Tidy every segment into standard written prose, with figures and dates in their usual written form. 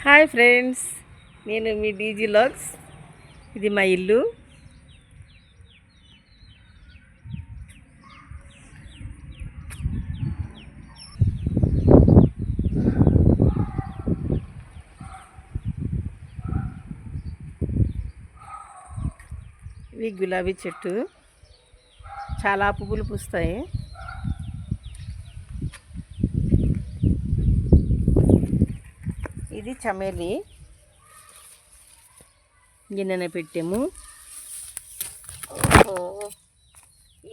Hi friends, నేను మీ DG logs. ఇది మా ఇల్లు. ఇది గులాబీ చెట్టు, చాలా పువ్వులు పూస్తాయి. ఇది చమేలి, గిన్నెన పెట్టాము.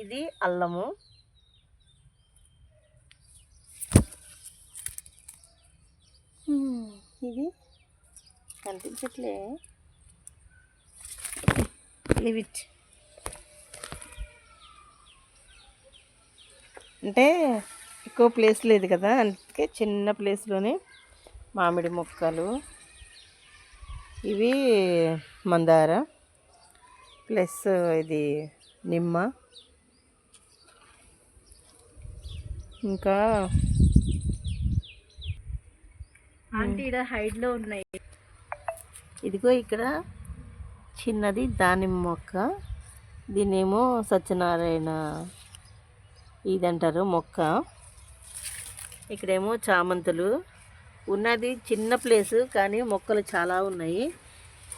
ఇది అల్లము. ఇది కనిపించట్లే. లివిట్ అంటే ఎక్కువ ప్లేస్ లేదు కదా, అందుకే చిన్న ప్లేస్లోనే మామిడి మొక్కలు. ఇవి మందార, ప్లస్ ఇది నిమ్మ, ఇంకా ఆంటీ ఇక్కడ హైట్లో ఉన్నాయి. ఇదిగో ఇక్కడ చిన్నది దానిమ్మ మొక్క. దీన్నేమో సత్యనారాయణ ఇదంటారు మొక్క. ఇక్కడేమో చామంతులు. ఉన్నది చిన్న ప్లేసు కానీ మొక్కలు చాలా ఉన్నాయి.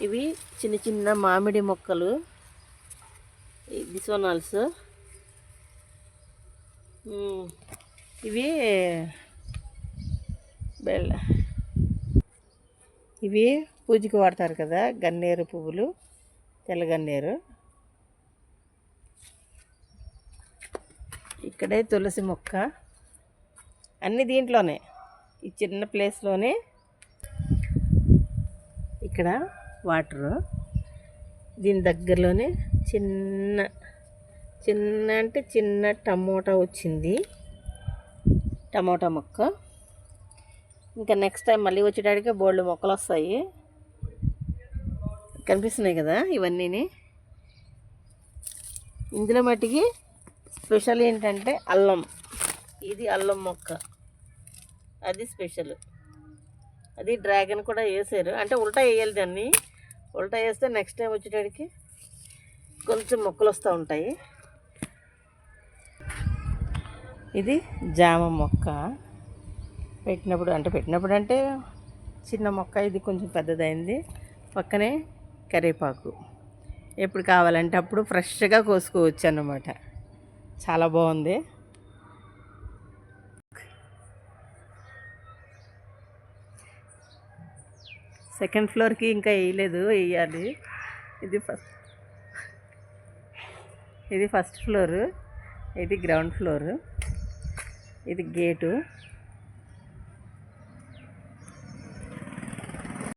ఇవి చిన్న చిన్న మామిడి మొక్కలు, దిసోనాల్స్. ఇవి ఇవి పూజకి వాడతారు కదా, గన్నేరు పువ్వులు, తెల్లగన్నేరు. ఇక్కడే తులసి మొక్క. అన్ని దీంట్లోనే, ఈ చిన్న ప్లేస్లోనే. ఇక్కడ వాటరు, దీని దగ్గరలోనే చిన్న చిన్న అంటే చిన్న టమోటా వచ్చింది, టమోటా మొక్క. ఇంకా నెక్స్ట్ టైం మళ్ళీ వచ్చేటానికి బోల్డ్ మొక్కలు వస్తాయి. కనిపిస్తున్నాయి కదా ఇవన్నీ. ఇందులో మట్టికి స్పెషల్ ఏంటంటే అల్లం. ఇది అల్లం మొక్క, అది స్పెషల్. అది డ్రాగన్ కూడా వేసారు, అంటే ఉల్టా వేయాలి దాన్ని. ఉల్టా వేస్తే నెక్స్ట్ టైం వచ్చేటడికి కొంచెం మొక్కలు వస్తూ ఉంటాయి. ఇది జామ మొక్క. పెట్టినప్పుడు అంటే చిన్న మొక్క, ఇది కొంచెం పెద్దదైంది. పక్కనే కరివేపాకు. ఎప్పుడు కావాలంటే అప్పుడు ఫ్రెష్గా కోసుకోవచ్చు అన్నమాట. చాలా బాగుంది. సెకండ్ ఫ్లోర్కి ఇంకా వేయలేదు, వేయాలి. ఇది ఫస్ట్ ఫ్లోరు, ఇది గ్రౌండ్ ఫ్లోరు. ఇది గేటు.